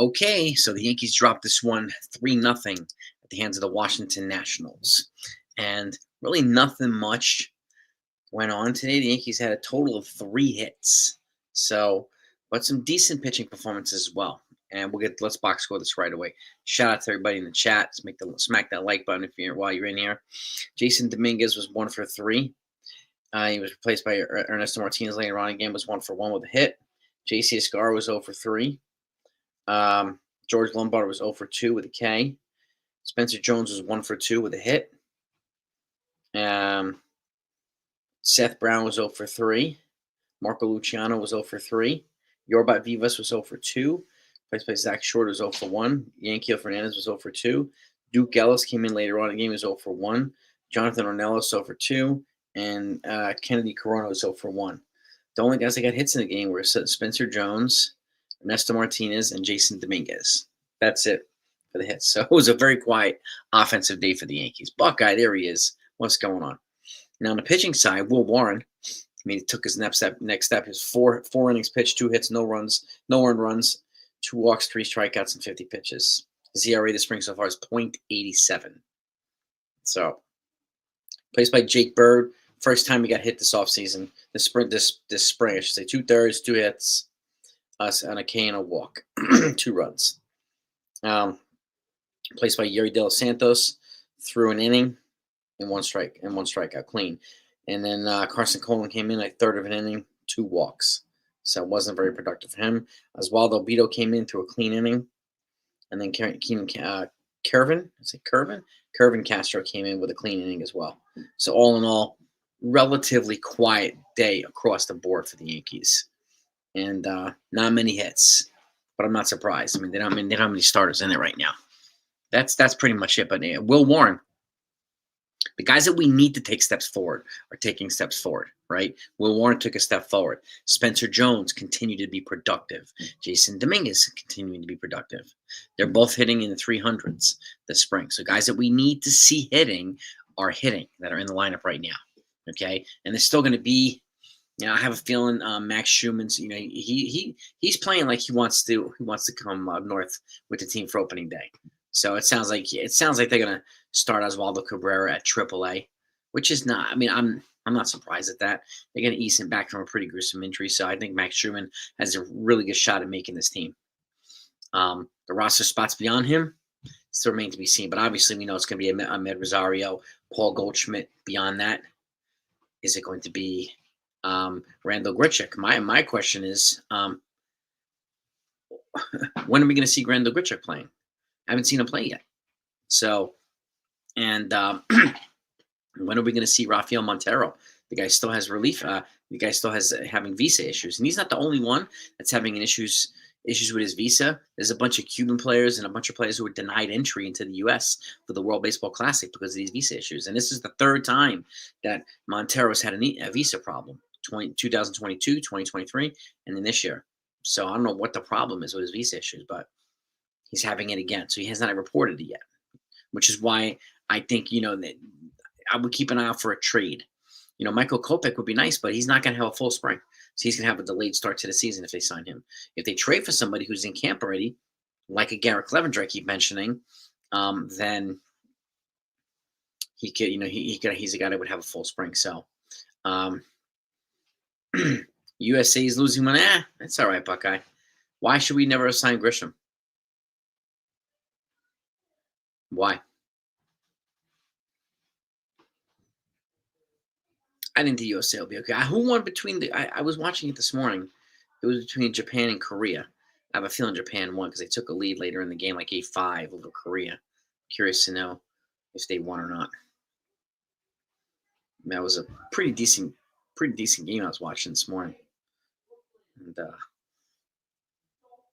Okay, so the Yankees dropped this one 3-0 at the hands of the Washington Nationals. And really nothing much went on today. The Yankees had a total of 3 hits. So, but some decent pitching performances as well. And let's box score this right away. Shout out to everybody in the chat. Smack that like button if you're while you're in here. Jason Dominguez was 1 for 3. He was replaced by Ernesto Martinez later on in the game. Was 1 for 1 with a hit. JC Escar was 0 for 3. George Lombard was 0 for 2 with a K. Spencer Jones was 1 for 2 with a hit. Seth Brown was 0 for 3. Marco Luciano was 0 for 3. Yorbat Vivas was 0 for 2. Placed by Zach Short was 0 for 1. Yanquiel Fernandez was 0 for 2. Duke Ellis came in later on in the game, was 0 for 1. Jonathan Ornelas 0 for 2. And Kennedy Corona was 0 for 1. The only guys that got hits in the game were Spencer Jones, Ernesto Martinez, and Jason Dominguez. That's it for the hits. So it was a very quiet offensive day for the Yankees. Buckeye, there he is. What's going on? Now, on the pitching side, Will Warren, he took his next step. His four innings pitched, 2 hits, no earned runs, 2 walks, 3 strikeouts, and 50 pitches. His ERA this spring so far is .87. So, placed by Jake Bird. First time he got hit this offseason. This spring, I should say. 2/3, 2 hits, and a K and a walk. 2 runs. Placed by Yuri De Los Santos, threw an inning and 1 strikeout clean. And then Carson Coleman came in 1/3 of an inning, 2 walks. So it wasn't very productive for him. Oswaldo Beto came in, threw a clean inning. And then Curvin Castro came in with a clean inning as well. So all in all, relatively quiet day across the board for the Yankees. And not many hits. But I'm not surprised. I mean, they don't have many starters in there right now. That's pretty much it. But Will Warren, the guys that we need to take steps forward are taking steps forward, right? Will Warren took a step forward. Spencer Jones continued to be productive. Jason Dominguez continuing to be productive. They're both hitting in the 300s this spring. So guys that we need to see hitting are hitting that are in the lineup right now. Okay, and they're still going to be. I have a feeling Max Schumann's. He's playing like he wants to come up north with the team for opening day. So it sounds like they're gonna start Oswaldo Cabrera at AAA, which is not. I mean, I'm not surprised at that. They're gonna ease him back from a pretty gruesome injury, so I think Max Schumann has a really good shot at making this team. The roster spots beyond him still remain to be seen, but obviously we know it's gonna be Ahmed Rosario, Paul Goldschmidt. Beyond that, is it going to be Randall Grichuk? My question is, when are we going to see Randall Grichuk playing? I haven't seen him play yet. So, and when are we going to see Rafael Montero? The guy still has relief. The guy still has having visa issues, and he's not the only one that's having issues with his visa. There's a bunch of Cuban players and a bunch of players who were denied entry into the U.S. for the World Baseball Classic because of these visa issues. And this is the 3rd time that Montero's had a visa problem. 2022, 2023, and then this year. So I don't know what the problem is with his visa issues, but he's having it again. So he has not reported it yet, which is why I think, that I would keep an eye out for a trade. Michael Kopech would be nice, but he's not going to have a full spring. So he's going to have a delayed start to the season if they sign him. If they trade for somebody who's in camp already, like a Garrett Clevenger I keep mentioning, then he could, he's a guy that would have a full spring. So, USA is losing money. That's all right, Buckeye. Why should we never assign Grisham? Why? I think the USA will be okay. Who won between I was watching it this morning. It was between Japan and Korea. I have a feeling Japan won because they took a lead later in the game, like 8-5 over Korea. Curious to know if they won or not. That was a pretty decent game I was watching this morning. And,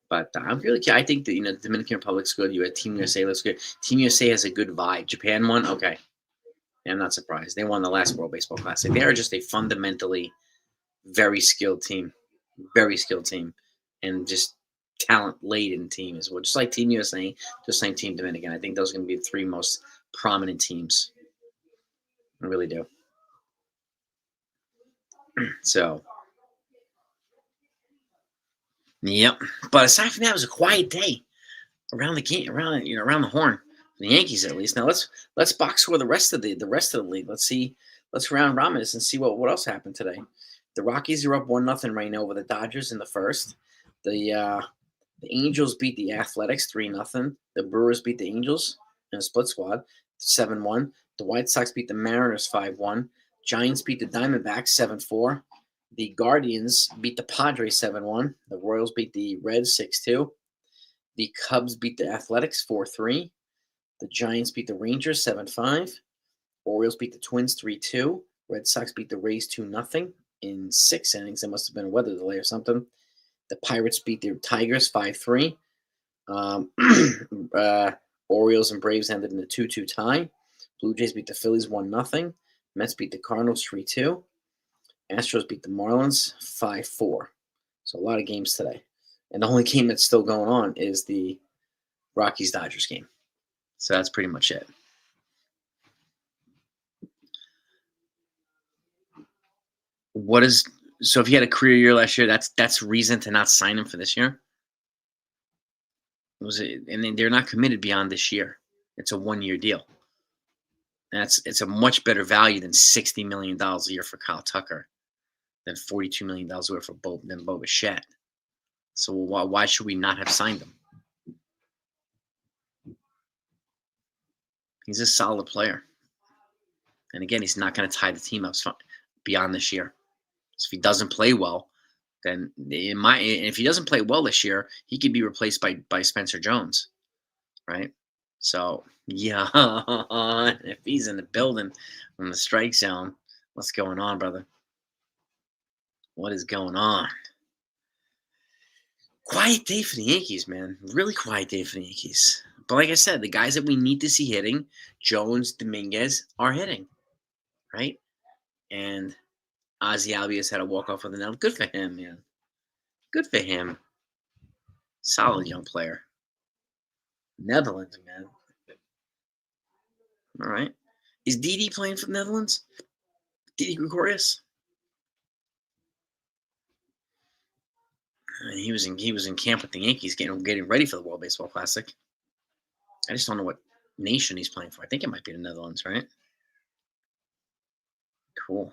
but I'm really. I think that the Dominican Republic's good. You had Team USA looks good. Team USA has a good vibe. Japan won. Okay, yeah, I'm not surprised. They won the last World Baseball Classic. They are just a fundamentally very skilled team, and just talent laden team as well. Just like Team USA, just like Team Dominican. I think those are going to be the 3 most prominent teams. I really do. So. Yep. But aside from that, it was a quiet day. around the game, around the horn. For the Yankees at least. Now let's box score the rest of the league. Let's see. Let's round Ramos and see what else happened today. The Rockies are up 1-0 right now over the Dodgers in the first. The Angels beat the Athletics 3-0. The Brewers beat the Angels in a split squad 7-1. The White Sox beat the Mariners 5-1. Giants beat the Diamondbacks 7-4. The Guardians beat the Padres 7-1. The Royals beat the Reds 6-2. The Cubs beat the Athletics 4-3. The Giants beat the Rangers 7-5. Orioles beat the Twins 3-2. Red Sox beat the Rays 2-0 in 6 innings. There must have been a weather delay or something. The Pirates beat the Tigers 5-3. Um, uh, Orioles and Braves ended in a 2-2 tie. Blue Jays beat the Phillies 1-0. Mets beat the Cardinals 3-2. Astros beat the Marlins 5-4. So a lot of games today. And the only game that's still going on is the Rockies-Dodgers game. So that's pretty much it. So if he had a career year last year, that's reason to not sign him for this year? And then they're not committed beyond this year. It's a 1-year deal. And it's a much better value than $60 million a year for Kyle Tucker, than $42 million a year for Bo Bichette. So why should we not have signed him? He's a solid player. And again, he's not going to tie the team up beyond this year. So if he doesn't play well, then if he doesn't play well this year, he could be replaced by Spencer Jones, right? So yeah, if he's in the building from the strike zone, what's going on, brother? What is going on? Quiet day for the Yankees, man. Really quiet day for the Yankees. But like I said, the guys that we need to see hitting, Jones, Dominguez, are hitting, right? And Ozzy Albies had a walk-off with an L. Good for him, man. Good for him. Solid young player. Netherlands, man. All right. Is Didi playing for the Netherlands? Didi Gregorius? He was in camp with the Yankees getting ready for the World Baseball Classic. I just don't know what nation he's playing for. I think it might be the Netherlands, right? Cool.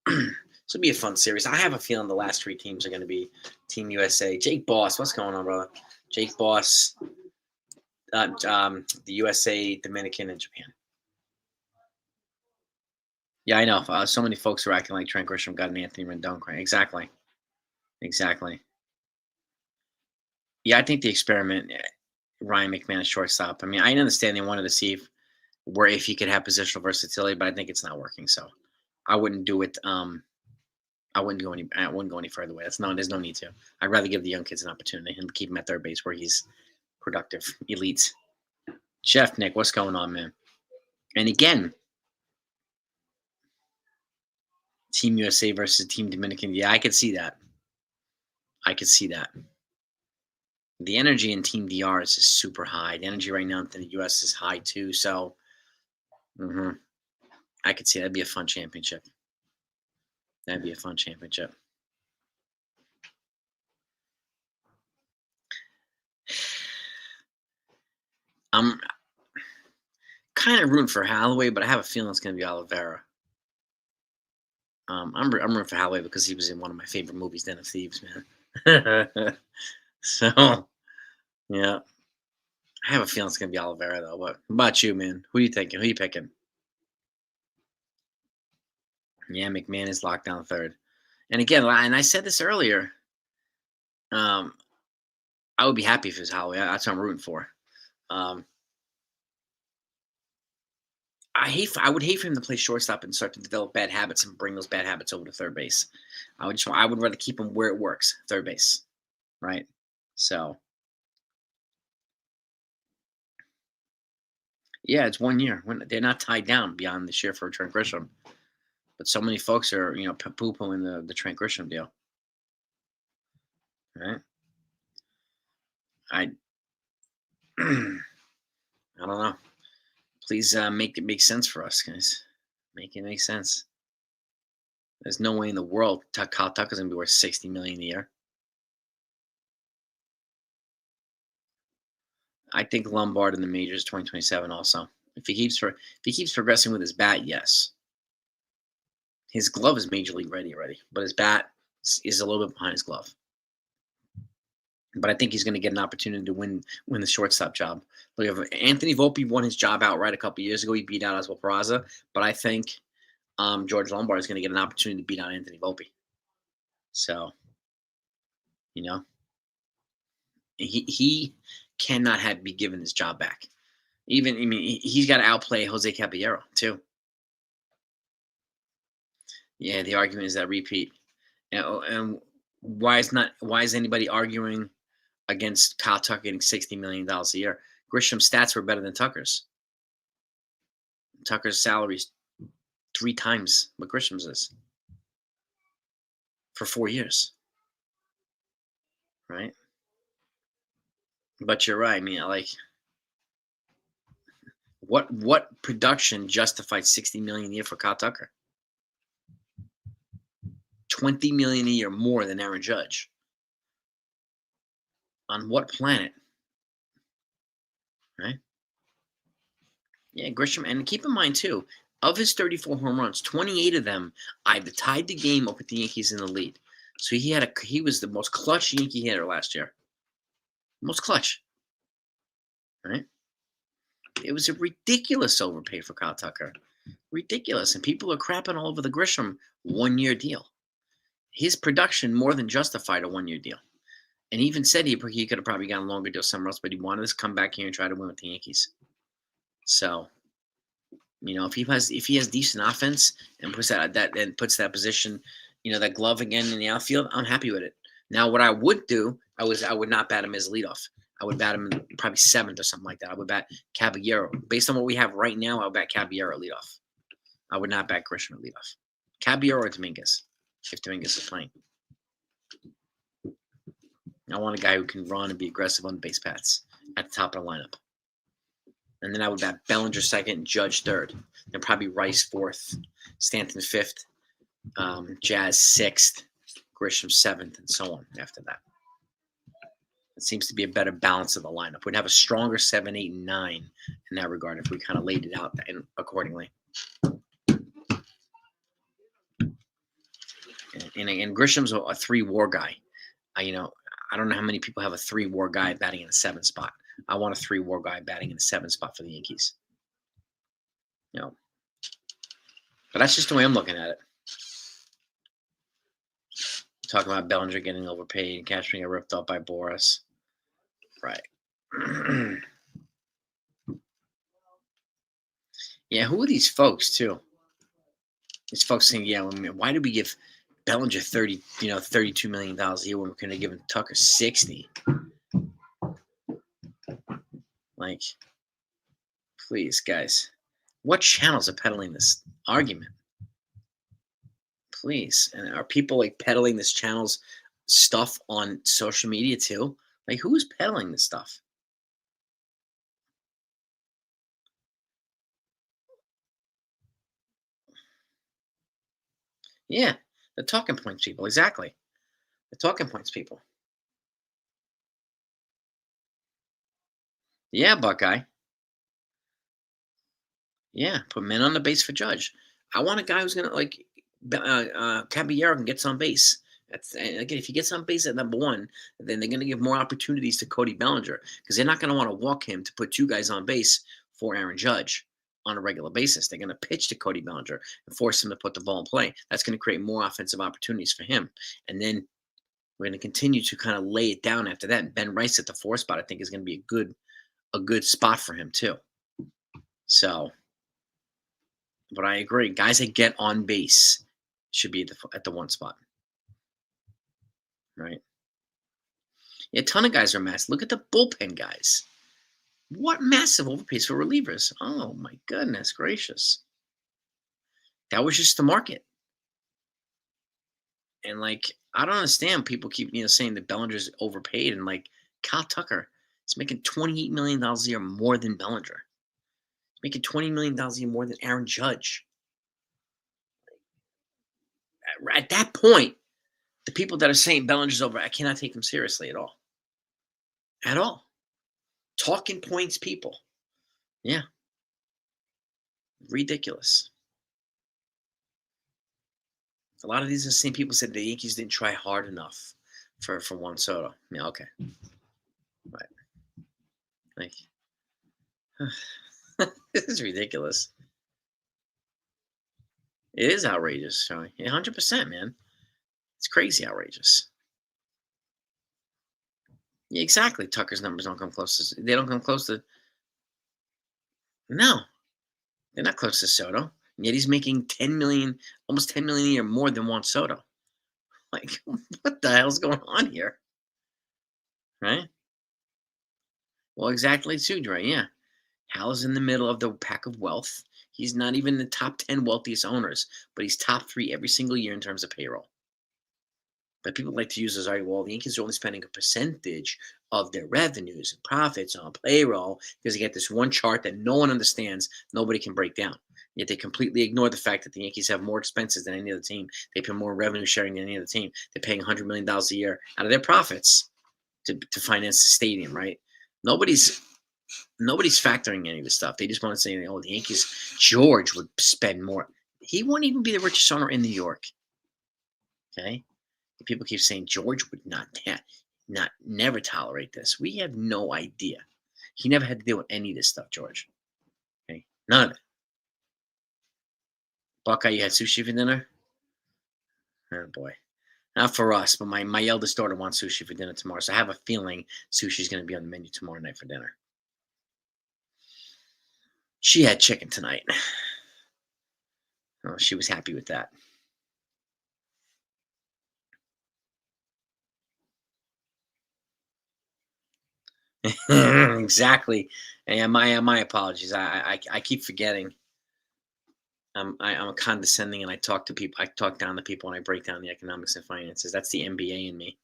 This will be a fun series. I have a feeling the last 3 teams are going to be Team USA. Jake Boss, what's going on, brother? Jake Boss, the USA, Dominican, and Japan. Yeah, I know. So many folks are acting like Trent Grisham got an Anthony Rendon crank. Exactly. Yeah, I think the experiment, Ryan McMahon is shortstop. I mean, I understand they wanted to see if he could have positional versatility, but I think it's not working. So I wouldn't do it. I wouldn't go any further away. There's no need to. I'd rather give the young kids an opportunity and keep him at third base where he's productive, elite. Chef Nick, what's going on, man? And again, Team USA versus Team Dominican. Yeah, I could see that. The energy in Team DR is just super high. The energy right now in the US is high too. So I could see that'd be a fun championship. I'm kind of rooting for Holloway, but I have a feeling it's going to be Oliveira. I'm rooting for Holloway because he was in one of my favorite movies, Den of Thieves, man. So, yeah. I have a feeling it's going to be Oliveira, though. What about you, man? Who are you thinking? Who are you picking? Yeah, McMahon is locked down third. And again, and I said this earlier, I would be happy if it was Holloway. That's what I'm rooting for. I would hate for him to play shortstop and start to develop bad habits and bring those bad habits over to third base. I would rather keep him where it works, third base, right? So, yeah, it's 1 year. They're not tied down beyond this year for Trent Grisham, but so many folks are poo-pooing the Trent Grisham deal, right? I I don't know. Please make it make sense for us, guys. Make it make sense. There's no way in the world Kyle Tucker's gonna be worth $60 million a year. I think Lombard in the majors 2027 also. If he keeps progressing with his bat, yes. His glove is major league ready already, but his bat is a little bit behind his glove. But I think he's going to get an opportunity to win the shortstop job. Look, if Anthony Volpe won his job outright a couple years ago. He beat out Oswald Peraza, but I think George Lombard is going to get an opportunity to beat out Anthony Volpe. So, you know, he cannot be given his job back. Even I mean, he's got to outplay Jose Caballero too. Yeah, the argument is that repeat. And why is anybody arguing against Kyle Tucker getting $60 million a year? Grisham's stats were better than Tucker's. Tucker's salary is 3 times what Grisham's is for 4 years, right? But you're right. I mean, like, what production justified $60 million a year for Kyle Tucker? $20 million a year more than Aaron Judge. On what planet? Right? Yeah, Grisham, and keep in mind too, of his 34 home runs, 28 of them either tied the game or put the Yankees in the lead. So he was the most clutch Yankee hitter last year. Most clutch. Right? It was a ridiculous overpay for Kyle Tucker. Ridiculous. And people are crapping all over the Grisham 1-year deal. His production more than justified a 1-year deal. And he even said he could have probably gotten a longer deal somewhere else, but he wanted to come back here and try to win with the Yankees. So, if he has decent offense and puts that position, that glove again in the outfield, I'm happy with it. Now, what I would do, I would not bat him as leadoff. I would bat him in probably 7th or something like that. I would bat Caballero. Based on what we have right now, I would bat Caballero at leadoff. I would not bat Grisham at leadoff. Caballero or Dominguez, if Dominguez is playing. I want a guy who can run and be aggressive on the base paths at the top of the lineup. And then I would bat Bellinger 2nd, Judge 3rd. Then probably Rice 4th, Stanton 5th, Jazz 6th, Grisham 7th, and so on after that. It seems to be a better balance of the lineup. We'd have a stronger 7, 8, and 9 in that regard if we kind of laid it out accordingly. And Grisham's a 3-WAR guy. I don't know how many people have a 3-WAR guy batting in the 7th spot. I want a 3-WAR guy batting in the 7th spot for the Yankees. But that's just the way I'm looking at it. Talking about Bellinger getting overpaid and Cash being ripped off by Boris. Right. Yeah, who are these folks too? These folks saying, why did we give Bellinger $32 million a year when we're going to give him Tucker 60? Like, please, guys, what channels are peddling this argument? Please, and are people like peddling this channel's stuff on social media too? Like, who's peddling this stuff? Yeah, the talking points people, exactly. The talking points people. Yeah, Buckeye. Yeah, put men on the base for Judge. I want a guy who's gonna Caballero can get on base. Again, if he gets on base at number 1, then they're gonna give more opportunities to Cody Bellinger because they're not gonna want to walk him to put 2 guys on base for Aaron Judge on a regular basis. They're gonna pitch to Cody Bellinger and force him to put the ball in play. That's gonna create more offensive opportunities for him. And then we're gonna continue to kind of lay it down after that. And Ben Rice at the 4 spot, I think, is gonna be a good spot for him too. So. But I agree. Guys that get on base should be at the 1 spot. Right? Yeah, a ton of guys are massive. Look at the bullpen guys. What massive overpays for relievers. Oh, my goodness gracious. That was just the market. And, I don't understand. People keep, saying that Bellinger's overpaid. And, Kyle Tucker is making $28 million a year more than Bellinger. Making $20 million a year more than Aaron Judge. At that point, the people that are saying Bellinger's over, I cannot take them seriously at all. At all. Talking points people. Yeah, ridiculous. A lot of these are the same people said the Yankees didn't try hard enough for Juan Soto. Yeah, okay, right. Like this is ridiculous. It is outrageous, Charlie. 100%, man. It's crazy outrageous. Yeah, exactly. Tucker's numbers don't come close to. They don't come close to. No, they're not close to Soto. And yet he's making 10 million, almost 10 million a year more than Juan Soto. Like, what the hell's going on here? Right? Well, exactly too, Dre. Yeah. Hal's in the middle of the pack of wealth. He's not even the top 10 wealthiest owners, but he's top three every single year in terms of payroll. But people like to use this argument, well, the Yankees are only spending a percentage of their revenues and profits on payroll because they get this one chart that no one understands, nobody can break down. Yet they completely ignore the fact that the Yankees have more expenses than any other team. They pay more revenue sharing than any other team. They're paying $100 million a year out of their profits to finance the stadium, right? Nobody's nobody's factoring any of this stuff. They just want to say, oh, the Yankees, George would spend more. He wouldn't even be the richest owner in New York. Okay. People keep saying George would not never tolerate this. We have no idea. He never had to deal with any of this stuff, George. Okay, none of it. Buckeye, you had sushi for dinner? Oh boy, not for us, but my eldest daughter wants sushi for dinner tomorrow, so I have a feeling sushi's going to be on the menu tomorrow night for dinner. She had chicken tonight. Oh, she was happy with that. Exactly. And my apologies. I keep forgetting. I'm condescending and I talk to people. I talk down to people and I break down the economics and finances. That's the MBA in me.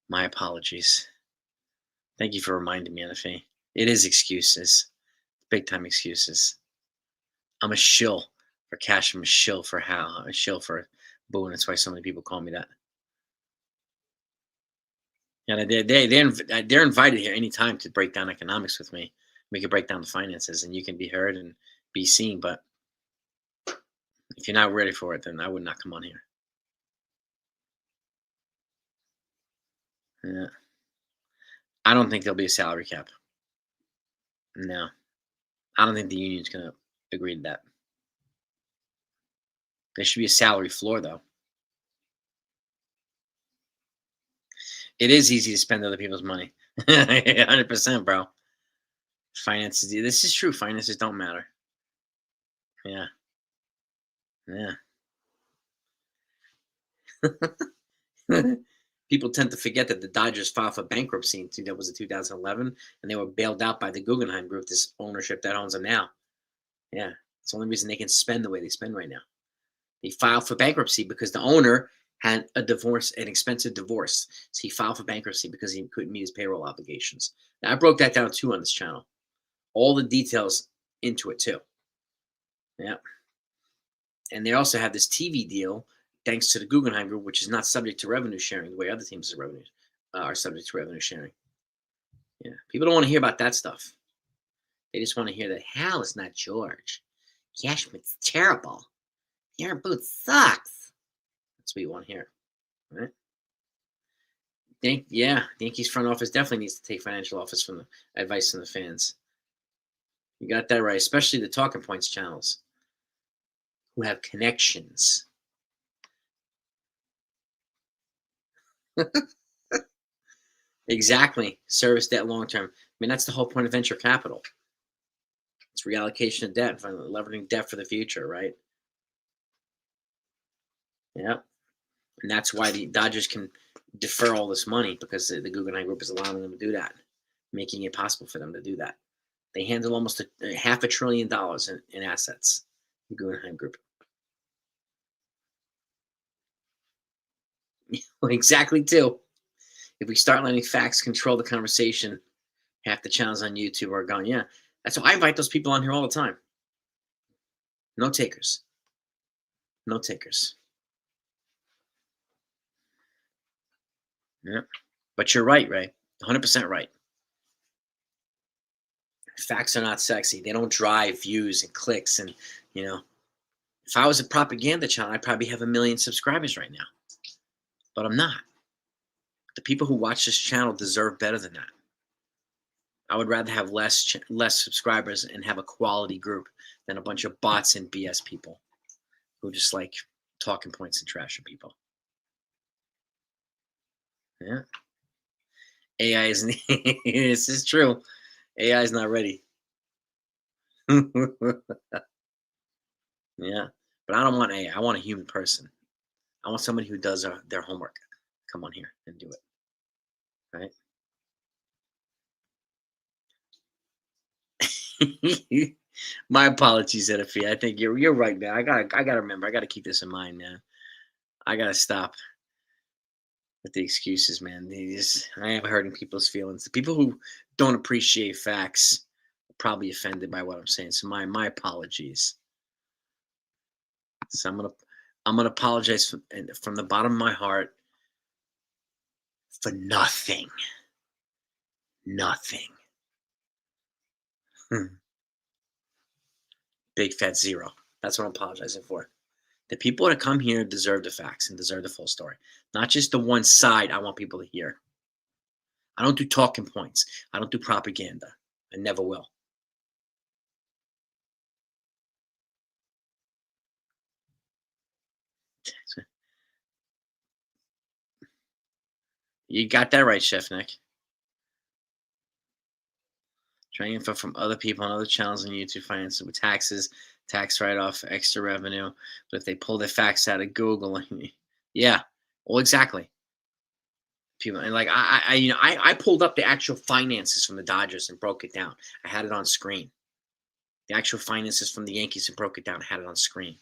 My apologies. Thank you for reminding me, NFA. It is excuses, big time excuses. I'm a shill for Cash. I'm a shill for Hal. I'm a shill for Boo, and that's why so many people call me that. Yeah, they're invited here anytime to break down economics with me. We can break down the finances, and you can be heard and be seen. But if you're not ready for it, then I would not come on here. Yeah. I don't think there'll be a salary cap. No, I don't think the union's going to agree to that. There should be a salary floor, though. It is easy to spend other people's money. 100%, bro. Finances. This is true. Finances don't matter. Yeah. Yeah. People tend to forget that the Dodgers filed for bankruptcy that was in 2011, and they were bailed out by the Guggenheim Group, this ownership that owns them now. Yeah. It's the only reason they can spend the way they spend right now. He filed for bankruptcy because the owner had an expensive divorce. So he filed for bankruptcy because he couldn't meet his payroll obligations. Now, I broke that down too on this channel. All the details into it too. Yeah. And they also have this TV deal thanks to the Guggenheim Group, which is not subject to revenue sharing the way other teams are subject to revenue sharing. Yeah. People don't want to hear about that stuff. They just want to hear that Hal is not George. Cashman's terrible. Aaron Booth sucks. That's what you want to hear. Right? The Yankees front office definitely needs to take financial office from the advice from the fans. You got that right, especially the talking points channels who have connections. Exactly. Service debt long term. I mean, that's the whole point of venture capital. It's reallocation of debt, leveraging debt for the future, right? Yeah. And that's why the Dodgers can defer all this money because the Guggenheim Group is allowing them to do that, making it possible for them to do that. They handle almost a half $1 trillion in assets, the Guggenheim Group. Exactly, too. If we start letting facts control the conversation, half the channels on YouTube are gone. Yeah, that's why I invite those people on here all the time. No takers. No takers. Yeah. But you're right, Ray. 100% right. Facts are not sexy. They don't drive views and clicks. And, you know, if I was a propaganda channel, I'd probably have 1 million subscribers right now. But I'm not. The people who watch this channel deserve better than that. I would rather have less subscribers and have a quality group than a bunch of bots and BS people who just like talking points and trashing people. Yeah. AI isn't. This is true. AI is not ready. Yeah. But I don't want AI. I want a human person. I want somebody who does their homework. Come on here and do it. Right. My apologies, Edifi. I think you're right, man. I gotta remember. I gotta keep this in mind, man. I gotta stop with the excuses, man. I am hurting people's feelings. The people who don't appreciate facts are probably offended by what I'm saying. So my apologies. So I'm gonna apologize from the bottom of my heart for nothing. Nothing. Big fat zero. That's what I'm apologizing for. The people that come here deserve the facts and deserve the full story, not just the one side I want people to hear. I don't do talking points. I don't do propaganda. I never will. You got that right, Chef Nick. Trying info from other people on other channels on YouTube finance with taxes, tax write-off, extra revenue. But if they pull the facts out of Google, yeah, well, exactly. People and like I pulled up the actual finances from the Dodgers and broke it down. I had it on screen. The actual finances from the Yankees and broke it down. I had it on screen.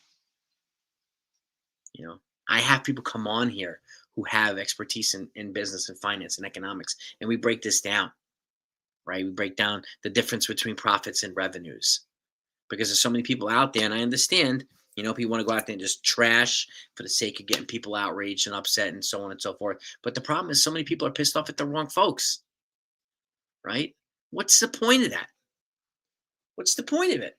You know, I have people come on here who have expertise in business and finance and economics, and we break this down, right? We break down the difference between profits and revenues because there's so many people out there, and I understand, people want to go out there and just trash for the sake of getting people outraged and upset and so on and so forth. But the problem is so many people are pissed off at the wrong folks, right? What's the point of that? What's the point of it,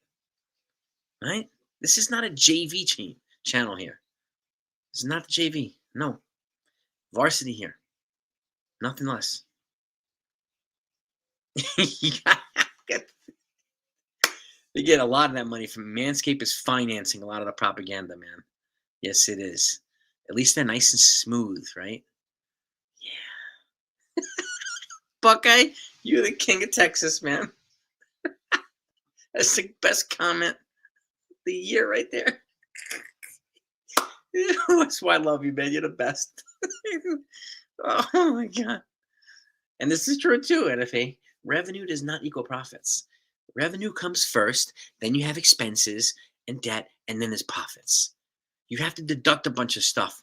right? This is not a JV channel here. This is not the JV. No. Varsity here. Nothing less. They get a lot of that money from Manscaped is financing a lot of the propaganda, man. Yes, it is. At least they're nice and smooth, right? Yeah. Buckeye, you're the king of Texas, man. That's the best comment of the year right there. That's why I love you, man. You're the best. Oh my God. And this is true too, NFA. Revenue does not equal profits. Revenue comes first, then you have expenses and debt, and then there's profits. You have to deduct a bunch of stuff.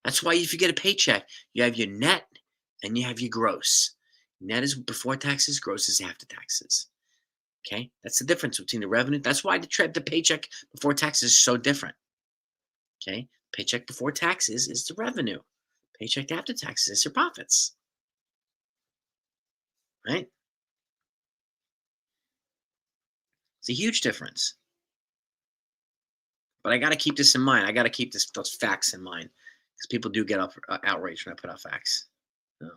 That's why if you get a paycheck, you have your net and you have your gross. Net is before taxes, gross is after taxes. Okay? That's the difference between the revenue. That's why the paycheck before taxes is so different. Okay? Paycheck before taxes is the revenue. Paycheck after taxes is your profits. Right? It's a huge difference. But I got to keep this in mind. I got to keep those facts in mind because people do get outraged when I put out facts. So.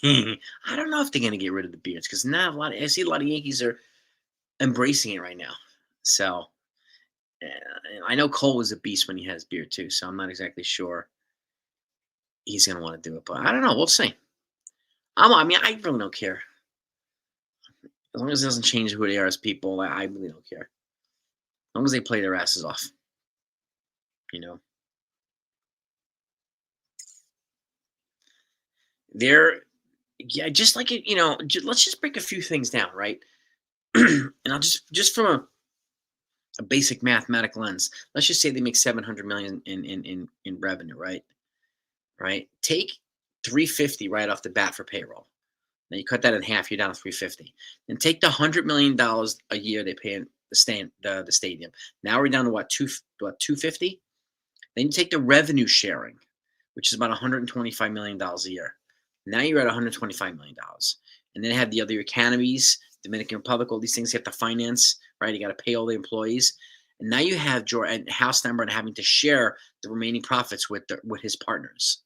I don't know if they're going to get rid of the beards because now I see a lot of Yankees are embracing it right now. So I know Cole was a beast when he had his beard too. So I'm not exactly sure he's going to want to do it, but I don't know. We'll see. I really don't care. As long as it doesn't change who they are as people, I really don't care. As long as they play their asses off. They're, yeah, just like it, let's just break a few things down, right? And I'll just from a basic mathematical lens, let's just say they make 700 million in revenue, right? Right? Take 350 right off the bat for payroll. Now you cut that in half, you're down to 350. Then take the $100 million a year they pay in the stadium. Now we're down to what 250? Then you take the revenue sharing, which is about $125 million a year. Now you're at $125 million. And then they have the other academies, Dominican Republic, all these things you have to finance, right? You got to pay all the employees. And now you have Jordan House number and having to share the remaining profits with his partners.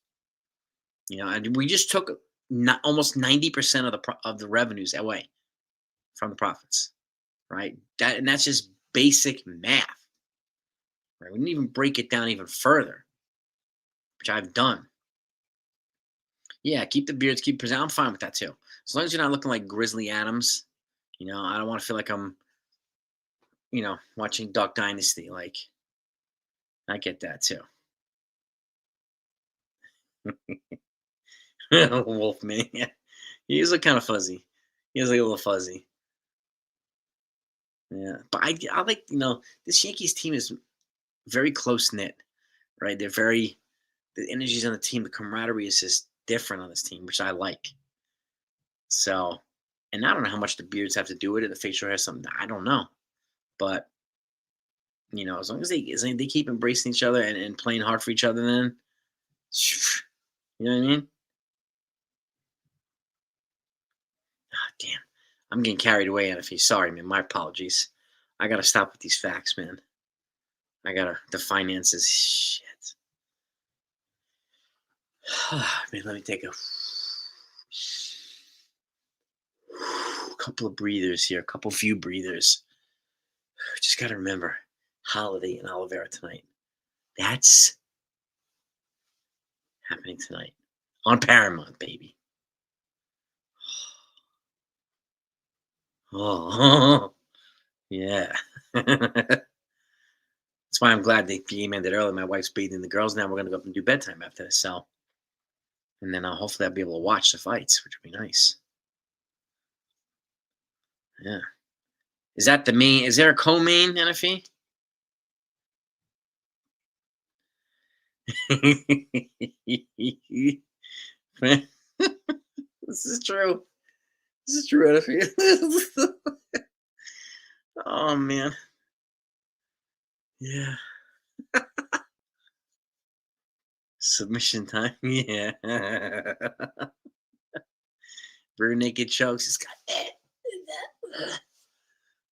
And we just took not almost 90% of the revenues away from the profits, right? That's just basic math, right? We didn't even break it down even further, which I've done. Yeah, keep the beards, keep present. I'm fine with that too, as long as you're not looking like Grizzly Adams. I don't want to feel like I'm, watching Duck Dynasty. Like, I get that too. Wolfman, yeah, he's like kind of fuzzy. He's like a little fuzzy. Yeah, but I like this Yankees team is very close knit, right? The energies on the team, the camaraderie is just different on this team, which I like. So, and I don't know how much the beards have to do with it. The facial hair has something. I don't know, but as long as they keep embracing each other and playing hard for each other, then you know what I mean? Ah, damn, I'm getting carried away, NFE. Sorry, man. My apologies. I gotta stop with these facts, man. I gotta the finances. Shit. Man, let me take a couple of breathers here, a couple few breathers. Just got to remember Holiday in Oliveira tonight. That's happening tonight on Paramount, baby. Oh, yeah. That's why I'm glad they game ended early. My wife's bathing the girls now. We're going to go up and do bedtime after this. So, and then hopefully I'll be able to watch the fights, which would be nice. Yeah. Is that the main? Is there a co-main, NFE? This is true. This is true, NFE. Oh man. Yeah. Submission time. Yeah. Rear naked chokes. It's got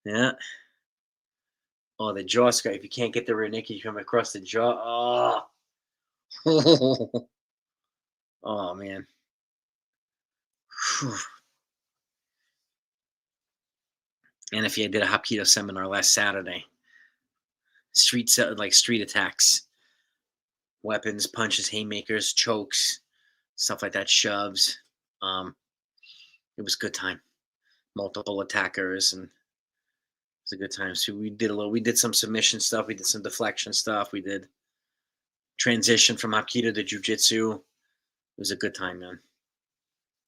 yeah. Oh, the jaw scrape. If you can't get the rear naked, you come across the jaw. Oh. Oh man. Whew. And if you did a Hapkido seminar last Saturday, street attacks, weapons, punches, haymakers, chokes, stuff like that, shoves. Um, it was a good time. Multiple attackers, and it was a good time. So we did some submission stuff, we did some deflection stuff, we did transition from Hapkido to Jiu-Jitsu. It was a good time, man.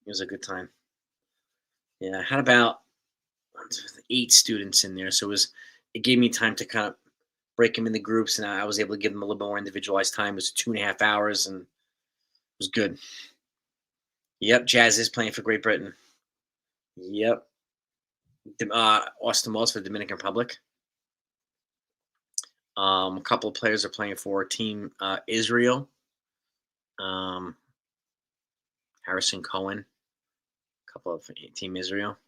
It was a good time. Yeah, I had about 8 students in there, so it gave me time to kind of break them into groups, and I was able to give them a little bit more individualized time. It was 2.5 hours, and it was good. Yep, Jazz is playing for Great Britain. Yep, Austin Wells for the Dominican Republic. A couple of players are playing for Team Israel. Harrison Cohen, a couple of Team Israel.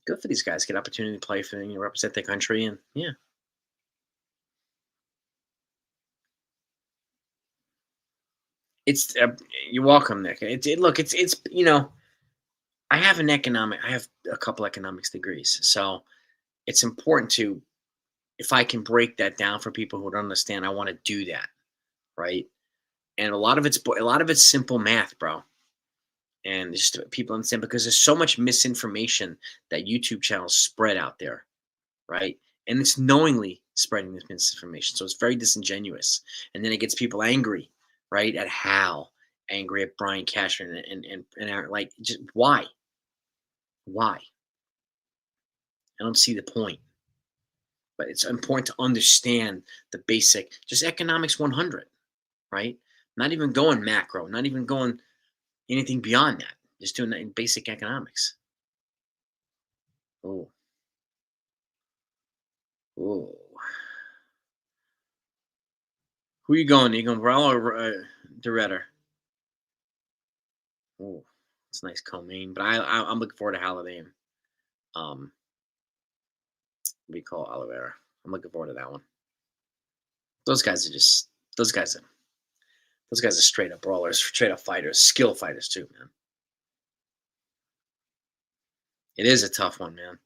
Good for these guys. Get opportunity to play for represent their country, and yeah. It's you're welcome, Nick. Look, it's I have a couple economics degrees, so it's important to if I can break that down for people who don't understand. I want to do that, right? And a lot of it's simple math, bro. And just people understand because there's so much misinformation that YouTube channels spread out there, right? And it's knowingly spreading this misinformation, so it's very disingenuous. And then it gets people angry, right? At Hal, angry at Brian Cashman, and Aaron, like, just why? Why? I don't see the point. But it's important to understand the basic, just economics 100, right? Not even going macro, not even going anything beyond that. Just doing that in basic economics. Oh, oh. Who you going? You going Varela or DeRedder? Oh, It's a nice co-main, but I'm looking forward to Holiday and what do you call it, Oliveira. I'm looking forward to that one. Those guys are just those guys are those guys are straight up brawlers, straight up fighters, skill fighters too, man. It is a tough one, man.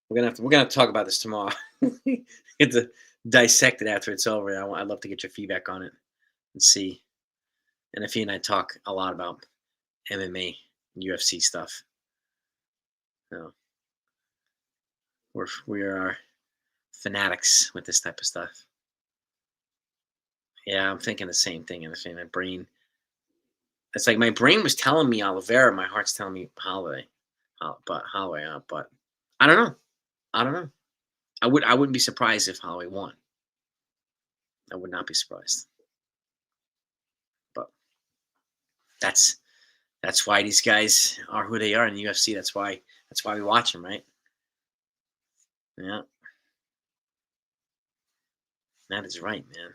We're gonna talk about this tomorrow. Get to dissect it after it's over. I'd love to get your feedback on it and see. And if you and I talk a lot about MMA, UFC stuff. You we are fanatics with this type of stuff. Yeah, I'm thinking the same thing. And my brain, it's like my brain was telling me Oliveira, my heart's telling me Holloway, but Holloway, but I don't know. I don't know. I wouldn't be surprised if Holloway won. I would not be surprised. But that's that's why these guys are who they are in the UFC. That's why we watch them, right? Yeah, that is right, man.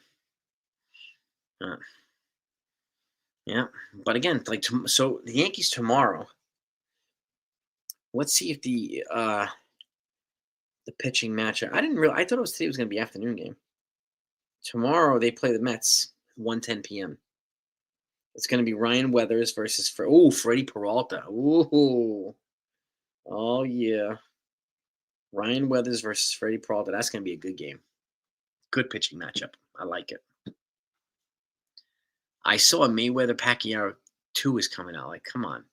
Uh, yeah, but again, like so the Yankees tomorrow. Let's see if the pitching matchup. I thought it was today was going to be afternoon game. Tomorrow they play the Mets 1:10 p.m. It's going to be Ryan Weathers versus Freddie Peralta. Ooh, oh yeah, Ryan Weathers versus Freddie Peralta. That's going to be a good game. Good pitching matchup. I like it. I saw a Mayweather Pacquiao 2 is coming out. Like, come on,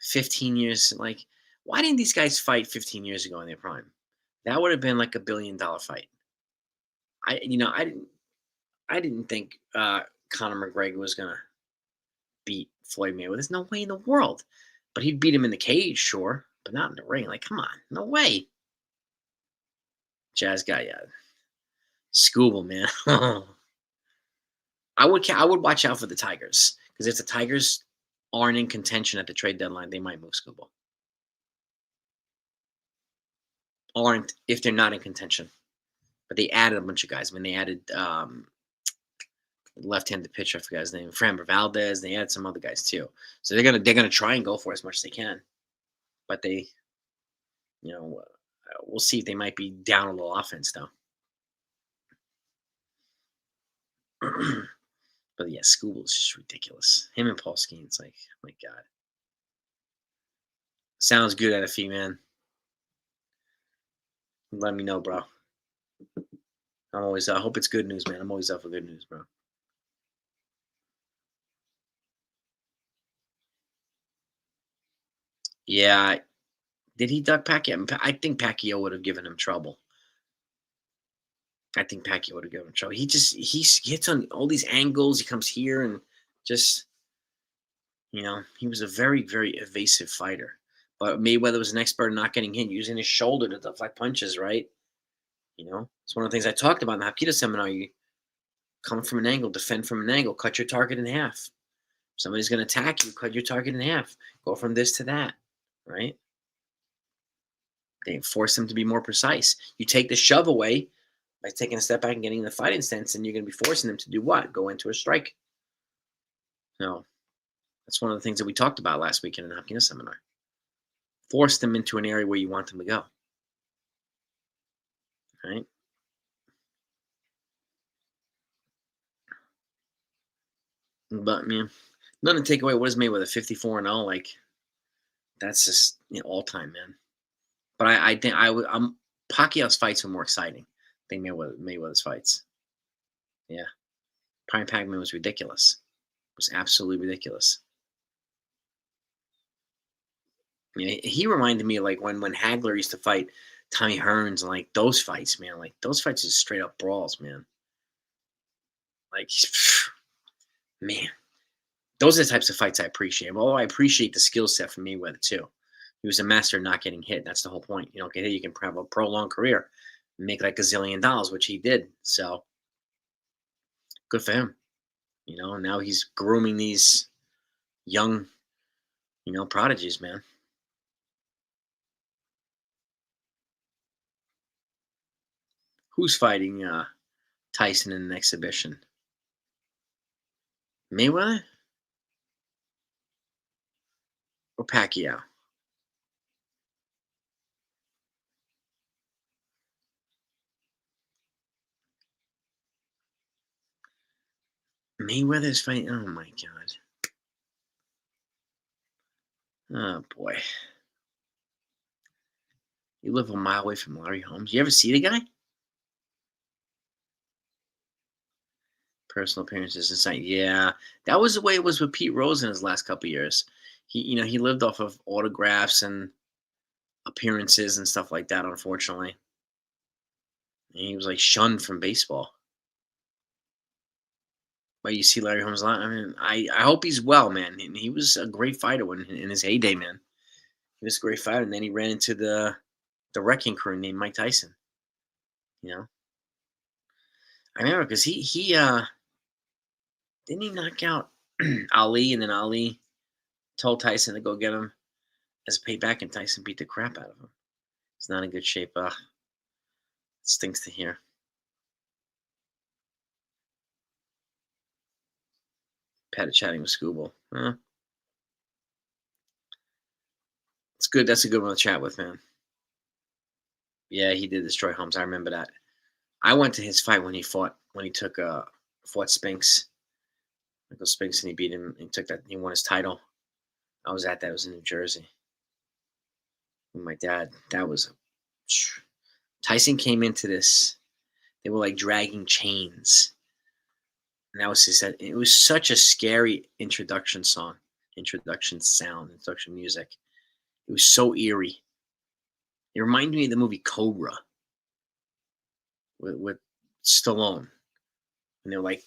15 years. Like, why didn't these guys fight 15 years ago in their prime? That would have been like $1 billion fight. I didn't think Conor McGregor was gonna beat Floyd Mayweather. There's no way in the world. But he'd beat him in the cage, sure, but not in the ring. Like, come on, no way. Jazz guy, yeah. Scooble, man. I would watch out for the Tigers because if the Tigers aren't in contention at the trade deadline, they might move Scooble. Aren't if they're not in contention. But they added a bunch of guys. I mean, they added left-handed pitcher, I forgot his name, Framber Valdez. They added some other guys too. So they're gonna try and go for as much as they can. But they, we'll see if they might be down a little offense though. But yeah, Scooble is just ridiculous. Him and Paul Skeens, like, oh my God. Sounds good, NFE, man. Let me know, bro. I hope it's good news, man. I'm always up for good news, bro. Yeah, did he duck Pacquiao? I think Pacquiao would have given him trouble. I think Pacquiao would have given him trouble. He hits on all these angles. He comes here and just he was a very very evasive fighter. But Mayweather was an expert in not getting hit, using his shoulder to deflect punches. Right? It's one of the things I talked about in the Hapkido seminar. You come from an angle, defend from an angle, cut your target in half. Somebody's going to attack you, cut your target in half. Go from this to that. Right? They force them to be more precise. You take the shove away by taking a step back and getting in the fighting stance, and you're going to be forcing them to do what? Go into a strike. No, that's one of the things that we talked about last week in an Hapkido seminar. Force them into an area where you want them to go. Right? But man, nothing to take away. What is Mayweather 54-0? Like, that's just all time, man. But I think I'm Pacquiao's fights were more exciting than Mayweather's fights. Yeah, Prime Pacman was ridiculous. It was absolutely ridiculous. I mean, he reminded me of like when Hagler used to fight Tommy Hearns and like those fights, man. Like those fights are straight up brawls, man. Like, man, those are the types of fights I appreciate. Although I appreciate the skill set from Mayweather too. He was a master of not getting hit. That's the whole point. You don't get hit, you can have a prolonged career, make like $1 zillion, which he did. So good for him. Now he's grooming these young, prodigies, man. Who's fighting Tyson in an exhibition? Mayweather? or Pacquiao? Mayweather's fighting. Oh my god. Oh boy. You live a mile away from Larry Holmes. You ever see the guy? Personal appearances inside. Yeah, that was the way it was with Pete Rose in his last couple years. He lived off of autographs and appearances and stuff like that. Unfortunately, and he was like shunned from baseball. But you see Larry Holmes a lot. I mean, I hope he's well, man. And he was a great fighter when in his heyday, man. He was a great fighter, and then he ran into the wrecking crew named Mike Tyson. You know, I remember because he didn't he knock out Ali, and then Ali told Tyson to go get him as a payback, and Tyson beat the crap out of him. He's not in good shape. It stinks to hear. Pat chatting with Scooble. It's good. That's a good one to chat with, man. Yeah, he did destroy Holmes. I remember that. I went to his fight when he took fought Spinks, Michael Spinks, and he beat him. He took that. He won his title. I was at that. It was in New Jersey with my dad. That was Tyson came into this. They were like dragging chains, and that was his. It was such a scary introduction song, introduction sound, introduction music. It was so eerie. It reminded me of the movie Cobra with Stallone, and they're like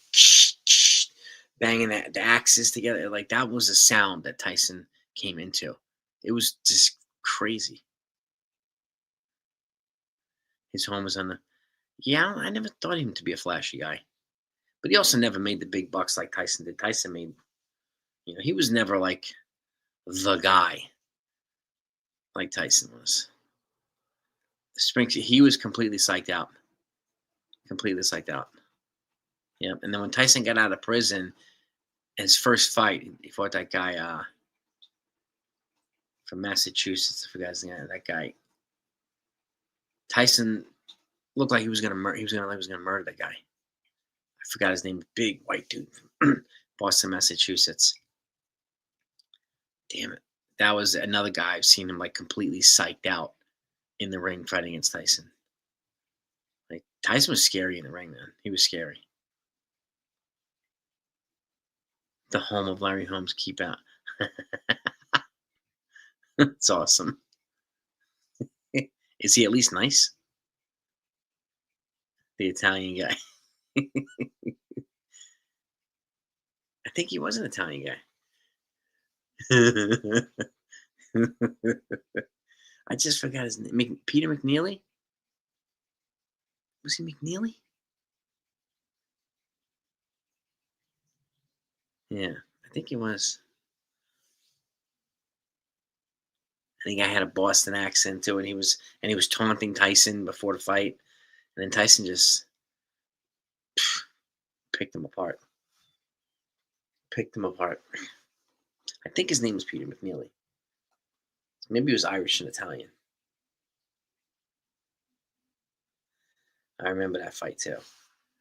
banging the axes together. Like that was a sound that Tyson came into. It was just crazy. His home was on the. Yeah, I never thought him to be a flashy guy, but he also never made the big bucks like Tyson did. Tyson made, he was never like the guy like Tyson was. Sprinks, he was completely psyched out. Completely psyched out. Yeah, and then when Tyson got out of prison, his first fight, he fought that guy from Massachusetts. I forgot his name. That guy. Tyson looked like he was gonna murder. He was gonna murder that guy. I forgot his name. Big white dude from Boston, Massachusetts. Damn it. That was another guy I've seen him like completely psyched out in the ring fighting against Tyson. Like Tyson was scary in the ring, man. He was scary. The home of Larry Holmes. Keep out. It's awesome. Is he at least nice? The Italian guy. I think he was an Italian guy. I just forgot his name. Peter McNeely? Was he McNeely? Yeah, I think he was. I think I had a Boston accent too, and he was taunting Tyson before the fight, and then Tyson just picked him apart. Picked him apart. I think his name was Peter McNeely. Maybe he was Irish and Italian. I remember that fight too.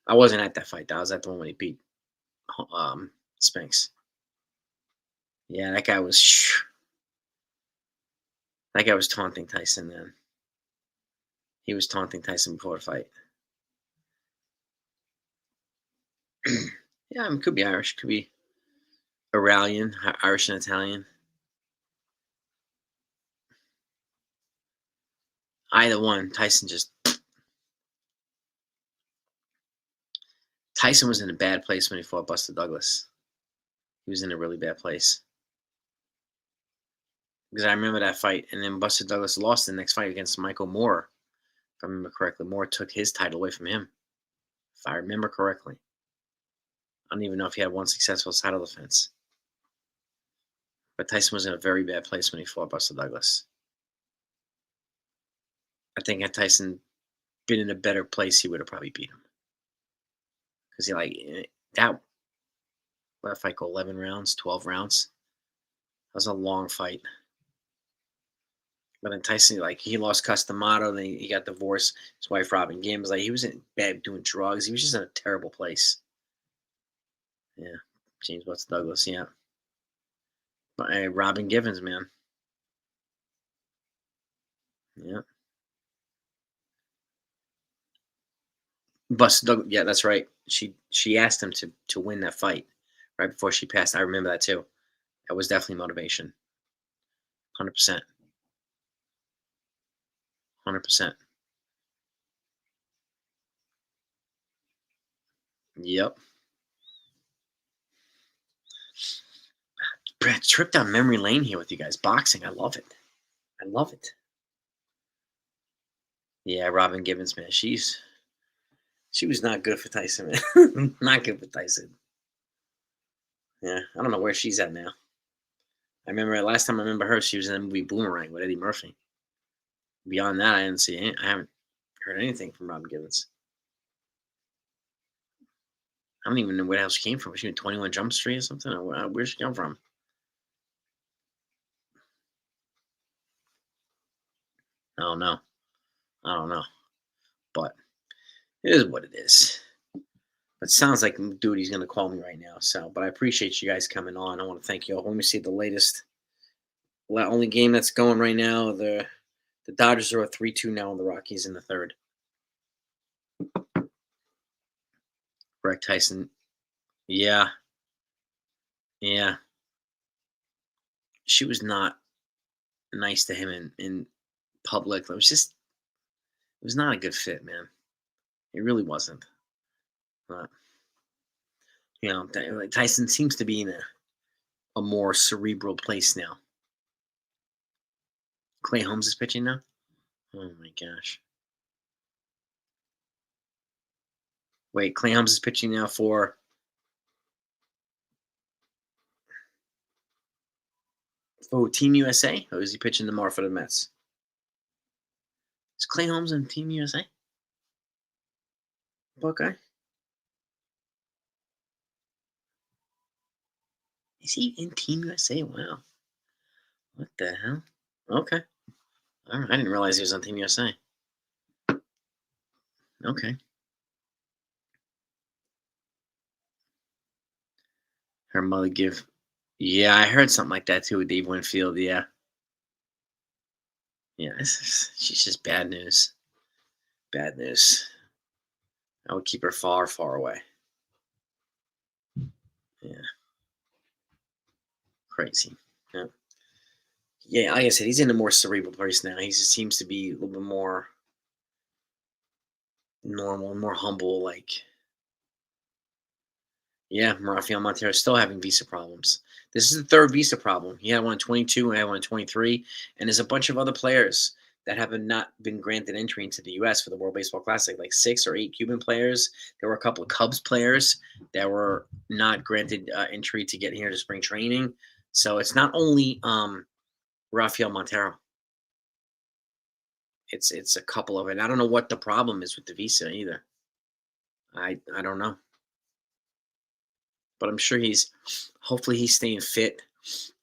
I wasn't at that fight. Though. I was at the one when he beat Spinks. Yeah, that guy was taunting Tyson. Then he was taunting Tyson before the fight. Yeah, I mean, could be Irish, could be Iranian, Irish and Italian. Either one. Tyson was in a bad place when he fought Buster Douglas. He was in a really bad place. Because I remember that fight, and then Buster Douglas lost the next fight against Michael Moore. If I remember correctly, Moore took his title away from him. If I remember correctly. I don't even know if he had one successful title defense. But Tyson was in a very bad place when he fought Buster Douglas. I think had Tyson been in a better place, he would have probably beat him. Because that fight go 11 rounds, 12 rounds. was a long fight. But then Tyson, like, he lost Customato, then he got divorced. His wife, Robin Gibbs, like, he was in bed doing drugs. He was just in a terrible place. Yeah. James Butts Douglas, yeah. But hey, Robin Givens, man. Yeah. Bust Doug, yeah, that's right. She asked him to win that fight right before she passed. I remember that too. That was definitely motivation. 100%. 100%. Yep. Brad, trip down memory lane here with you guys. Boxing, I love it. I love it. Yeah, Robin Givens, man. She was not good for Tyson, man. Not good for Tyson. Yeah, I don't know where she's at now. I remember last time I remember her, she was in the movie Boomerang with Eddie Murphy. Beyond that, I didn't see any, I haven't heard anything from Robin Givens. I don't even know where the hell she came from. Was she in 21 Jump Street or something? Or where'd she come from? I don't know. I don't know. But it is what it is. But sounds like duty's going to call me right now. So, but I appreciate you guys coming on. I want to thank you all. Let me see the latest. Only game that's going right now. The Dodgers are at 3-2 now on the Rockies in the third. Greg Tyson. Yeah. Yeah. She was not nice to him in public. It was not a good fit, man. It really wasn't. But, like Tyson seems to be in a more cerebral place now. Clay Holmes is pitching now. Oh my gosh! Wait, Clay Holmes is pitching now for Team USA, or is he pitching tomorrow for the Mets? Is Clay Holmes in Team USA? Buckeye? Is he in Team USA? Wow. What the hell? Okay. All right. I didn't realize he was on Team USA. Okay. Her mother give. Yeah, I heard something like that too with Dave Winfield. Yeah. Yeah. She's just bad news. Bad news. I would keep her far, far away. Yeah. Crazy. Yeah. Yeah, like I said, he's in a more cerebral place now. He just seems to be a little bit more normal, more humble. Like, yeah, Rafael Montero is still having visa problems. This is the third visa problem. He had one in 22 and I had one in 23. And there's a bunch of other players that have not been granted entry into the U.S. for the World Baseball Classic, like 6 or 8 Cuban players. There were a couple of Cubs players that were not granted entry to get here to spring training. So it's not only Rafael Montero. It's a couple of it. I don't know what the problem is with the visa either. I don't know. But I'm sure hopefully he's staying fit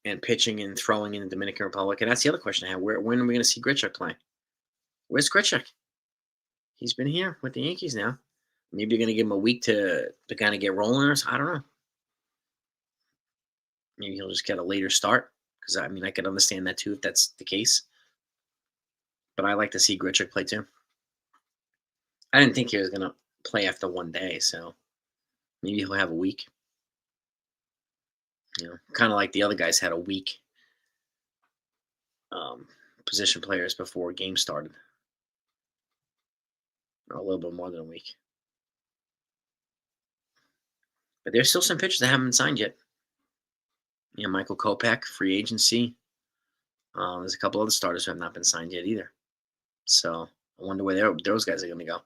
and pitching and throwing in the Dominican Republic. And that's the other question I have. When are we going to see Grichuk play? Where's Grichuk? He's been here with the Yankees now. Maybe you're going to give him a week to kind of get rolling or something. I don't know. Maybe he'll just get a later start because I mean I could understand that too if that's the case. But I like to see Grichuk play too. I didn't think he was going to play after one day, so maybe he'll have a week. Kind of like the other guys had a week position players before game started. Or a little bit more than a week. But there's still some pitchers that haven't been signed yet. Michael Kopech, free agency. There's a couple other starters who have not been signed yet either. So I wonder where those guys are going to go.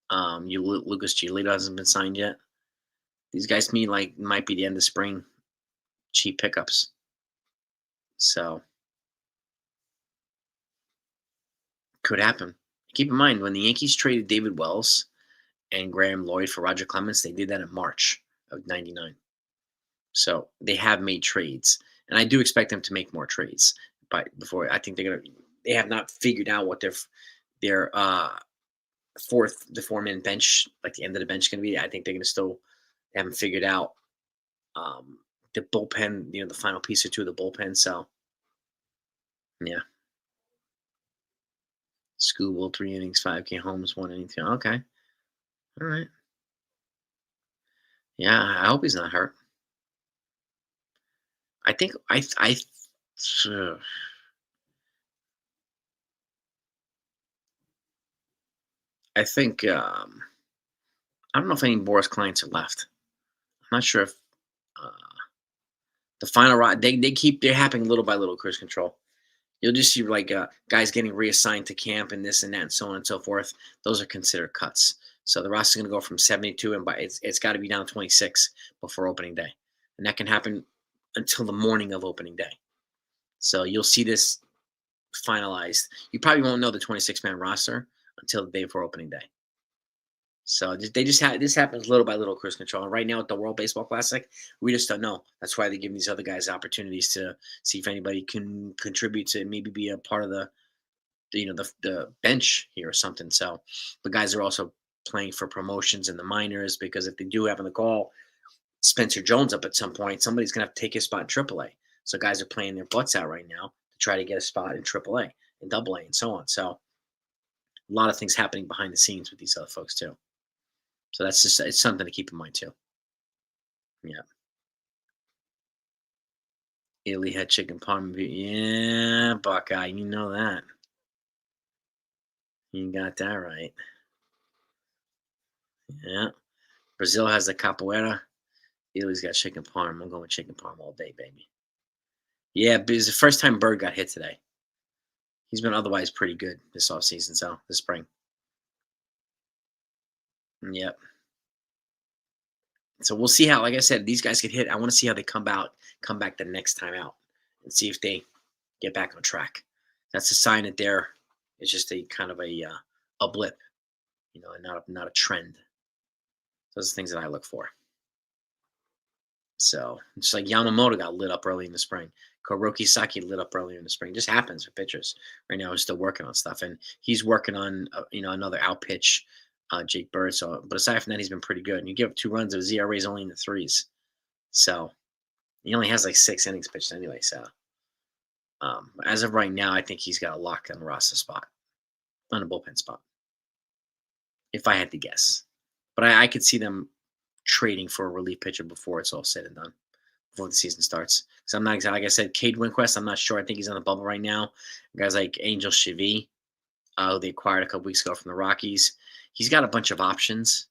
Lucas Giolito hasn't been signed yet. These guys to me might be the end of spring cheap pickups. So could happen. Keep in mind when the Yankees traded David Wells and Graham Lloyd for Roger Clemens, they did that in March of '99. So they have made trades. And I do expect them to make more trades, but before I think they have not figured out what their the 4-man bench, like the end of the bench, going to be. I think they're going to still they haven't figured out the bullpen, the final piece or two of the bullpen. So yeah, Scooble 3 innings, 5K homes, 1 inning. Okay, all right. Yeah, I hope he's not hurt. I think uh, I think I don't know if any Boris clients are left. I'm not sure if uh, the final ride they're happening little by little, cruise control. You'll just see like guys getting reassigned to camp and this and that and so on and so forth. Those are considered cuts. So the roster's going to go from 72 and it's got to be down 26 before opening day, and that can happen until the morning of opening day. So you'll see this finalized. You probably won't know the 26-man roster until the day before opening day. So they just this happens little by little, cruise control. And right now at the World Baseball Classic, we just don't know. That's why they give these other guys opportunities to see if anybody can contribute to maybe be a part of the bench here or something. So the guys are also playing for promotions in the minors, because if they do have on the call Spencer Jones up at some point, somebody's gonna have to take his spot in AAA. So guys are playing their butts out right now to try to get a spot in AAA and AA and so on. So a lot of things happening behind the scenes with these other folks too. So that's just it's something to keep in mind too. Yeah. Italy had chicken parm. Yeah, Buckeye, you know that. You got that right. Yeah. Brazil has the capoeira. Italy's got chicken parm. I'm going with chicken parm all day, baby. Yeah, but it's the first time Bird got hit today. He's been otherwise pretty good this offseason, so this spring. Yep. So we'll see how, like I said, these guys get hit. I want to see how they come back the next time out, and see if they get back on track. That's a sign that it's just a kind of a blip, and not a trend. Those are things that I look for. So it's like Yamamoto got lit up early in the spring. Kuroki Saki lit up earlier in the spring. It just happens with pitchers. Right now, he's still working on stuff, and he's working on another out pitch, Jake Bird. So, but aside from that, he's been pretty good. And you give up 2 runs, his ERA is only in the threes. So he only has like 6 innings pitched anyway. So as of right now, I think he's got a lock on the roster spot, on a bullpen spot, if I had to guess. But I could see them trading for a relief pitcher before it's all said and done, before the season starts. So I'm not exactly, like I said, Cade Winquist, I'm not sure. I think he's on the bubble right now. Guys like Angel Chevy, who they acquired a couple weeks ago from the Rockies. He's got a bunch of options,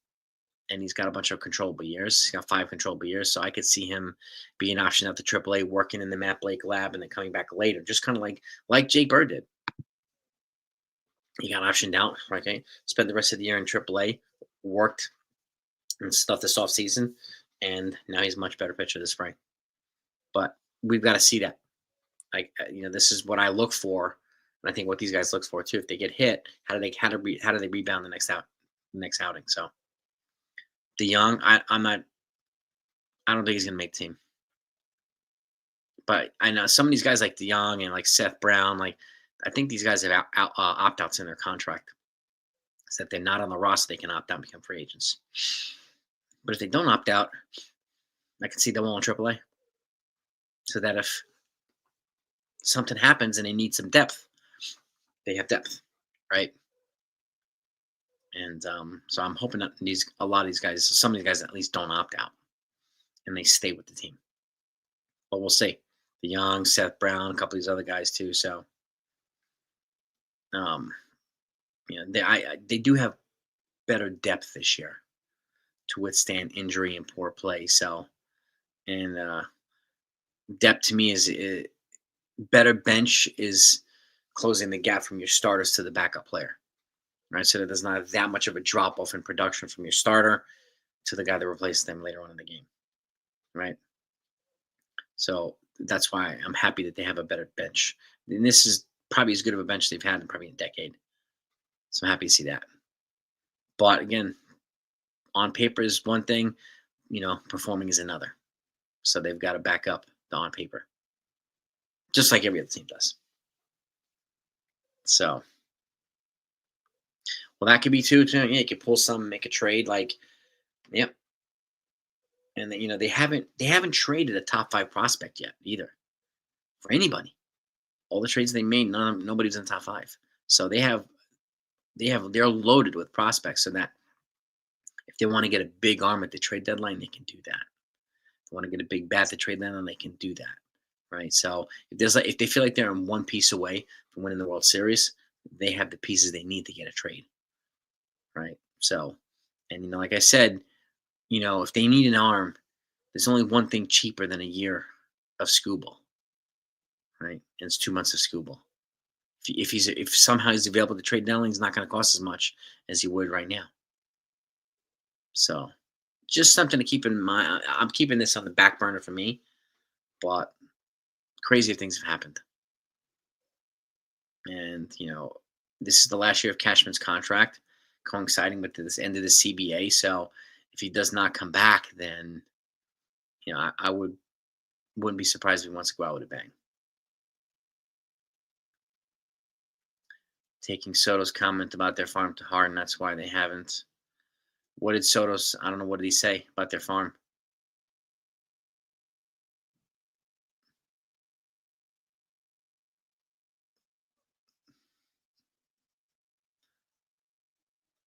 and he's got a bunch of controllable years. He's got 5 controllable years, so I could see him being an option at the AAA, working in the Matt Blake lab, and then coming back later, just kind of like Jake Bird did. He got optioned out, okay? Spent the rest of the year in AAA, worked and stuff this offseason, and now he's a much better pitcher this spring. But we've got to see that. This is what I look for, and I think what these guys look for too. If they get hit, how do they rebound the next outing? So DeYoung, I don't think he's gonna make the team. But I know some of these guys like DeYoung and like Seth Brown, I think these guys have opt-outs in their contract. So if they're not on the roster, they can opt out and become free agents. But if they don't opt out, I can see them all in AAA. So that if something happens and they need some depth, they have depth, right? And so I'm hoping that a lot of these guys, some of these guys at least don't opt out and they stay with the team. But we'll see. DeYoung, Seth Brown, a couple of these other guys too. So, they do have better depth this year to withstand injury and poor play. So, and depth to me is better bench is closing the gap from your starters to the backup player, right? So that there's not that much of a drop off in production from your starter to the guy that replaces them later on in the game, right? So that's why I'm happy that they have a better bench. And this is probably as good of a bench they've had in probably a decade. So I'm happy to see that. But again, on paper is one thing, performing is another. So they've got to back up the on paper. just like every other team does. So, well, that could be too. Yeah, you could pull some, make a trade. Like, yep. And then, they haven't traded a top five prospect yet either for anybody. All the trades they made, nobody's in the top five. So they're loaded with prospects, so that if they want to get a big arm at the trade deadline, they can do that. If they want to get a big bat at the trade deadline, they can do that. Right. So if they feel like they're one piece away from winning the World Series, they have the pieces they need to get a trade. Right. So, and like I said, if they need an arm, there's only one thing cheaper than a year of Scooble. Right. And it's 2 months of Scooble. If somehow he's available to trade deadline, he's not going to cost as much as he would right now. So, just something to keep in mind. I'm keeping this on the back burner for me, but crazy things have happened. And, this is the last year of Cashman's contract, coinciding with this end of the CBA. So, if he does not come back, then, I wouldn't be surprised if he wants to go out with a bang. Taking Soto's comment about their farm to heart, and that's why they haven't. What did Soto's? I don't know. What did he say about their farm?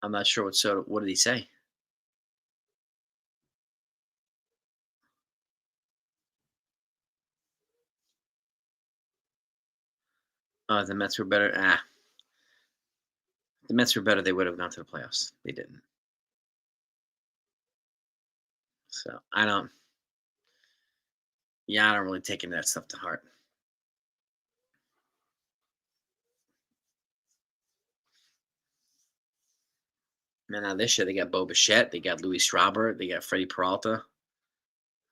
I'm not sure what Soto. What did he say? The Mets were better. The Mets were better. They would have gone to the playoffs. They didn't. So I don't. Yeah, I don't really take any of that stuff to heart. Man, now this year they got Bo Bichette, they got Luis Robert, they got Freddie Peralta.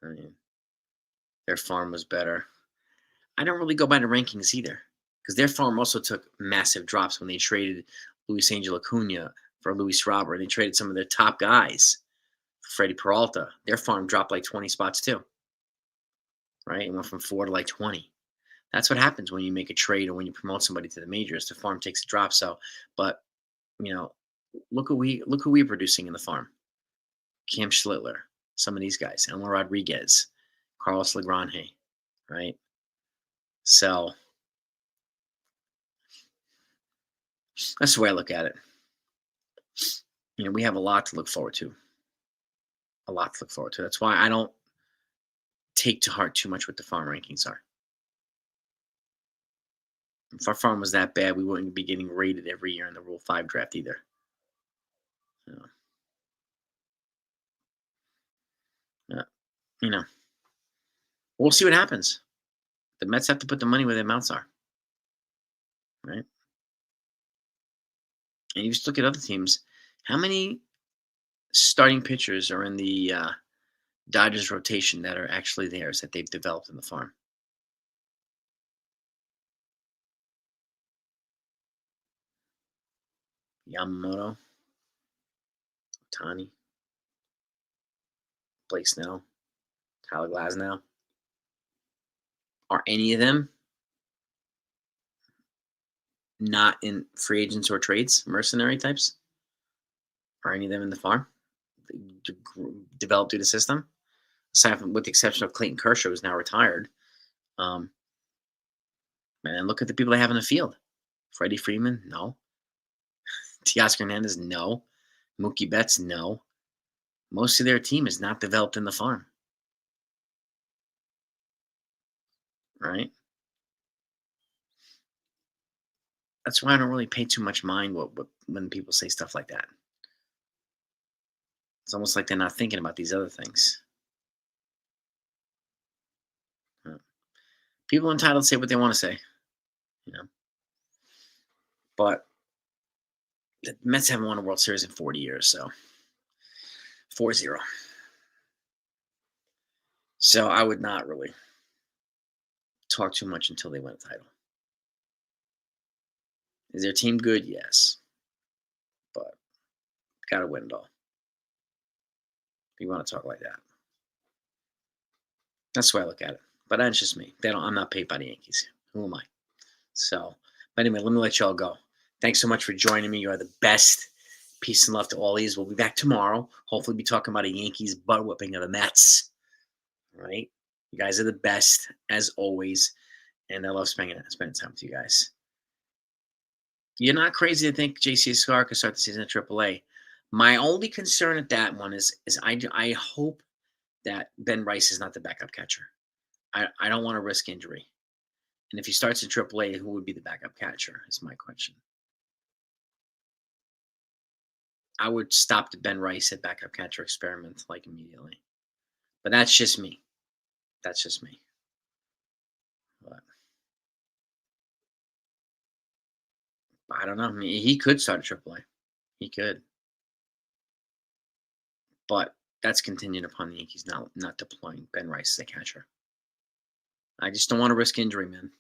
I mean, their farm was better. I don't really go by the rankings either, because their farm also took massive drops when they traded Luis Angel Acuna for Luis Robert. They traded some of their top guys for Freddie Peralta. Their farm dropped like 20 spots too, right? It went from 4 to like 20. That's what happens when you make a trade or when you promote somebody to the majors. The farm takes a drop. So, but you know, look who we're producing in the farm. Cam Schlittler, some of these guys, Elmer Rodriguez, Carlos Legrande, right? So that's the way I look at it. We have a lot to look forward to. A lot to look forward to. That's why I don't take to heart too much what the farm rankings are. If our farm was that bad, we wouldn't be getting rated every year in the Rule 5 draft either. So, uh, you know, we'll see what happens. The Mets have to put the money where their mouths are, right? And you just look at other teams. How many starting pitchers are in the Dodgers rotation that are actually theirs that they've developed in the farm? Yamamoto, Tani, Blake Snell, Tyler Glasnow. Are any of them not in free agents or trades, mercenary types? Are any of them in the farm developed through the system? Aside from, with the exception of Clayton Kershaw, who's now retired. Um, Man, look at the people they have in the field. Freddie Freeman, no. Teoscar Hernandez, no. Mookie Betts, no. Most of their team is not developed in the farm, right? That's why I don't really pay too much mind what when people say stuff like that. It's almost like they're not thinking about these other things. Uh, People are entitled to say what they want to say, you know. But the Mets haven't won a World Series in 40 years, so 4-0. So I would not really talk too much until they win a title. Is their team good? Yes. But gotta win it all. If you want to talk like that. That's the way I look at it. But that's just me. I'm not paid by the Yankees. Who am I? So, but anyway, let me let y'all go. Thanks so much for joining me. You are the best. Peace and love to all these. We'll be back tomorrow. Hopefully, be talking about a Yankees butt whipping of the Mets. All right, you guys are the best as always, and I love spending time with you guys. You're not crazy to think JC Scar could start the season at AAA. My only concern at that one is I hope that Ben Rice is not the backup catcher. I don't want to risk injury. And if he starts in AAA, who would be the backup catcher? Is my question. I would stop the Ben Rice at backup catcher experiment like immediately. But that's just me. That's just me. But I don't know. I mean, he could start at AAA. He could. But that's contingent upon the Yankees not deploying Ben Rice as a catcher. I just don't want to risk injury, man.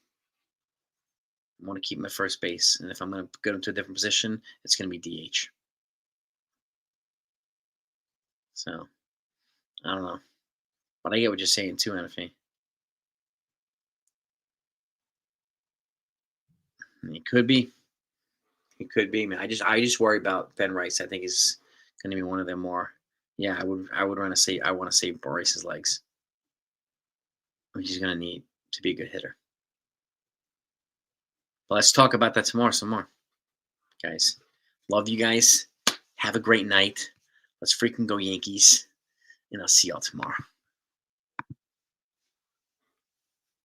I want to keep my first base. And if I'm going to go into a different position, it's going to be DH. So, I don't know. But I get what you're saying too, NFA. It could be. It could be. Man, I just worry about Ben Rice. I think he's going to be one of them more. Yeah, I would want to say I want to save Rice's legs. He's going to need to be a good hitter. But let's talk about that tomorrow some more. Guys, love you guys. Have a great night. Let's freaking go Yankees. And I'll see y'all tomorrow.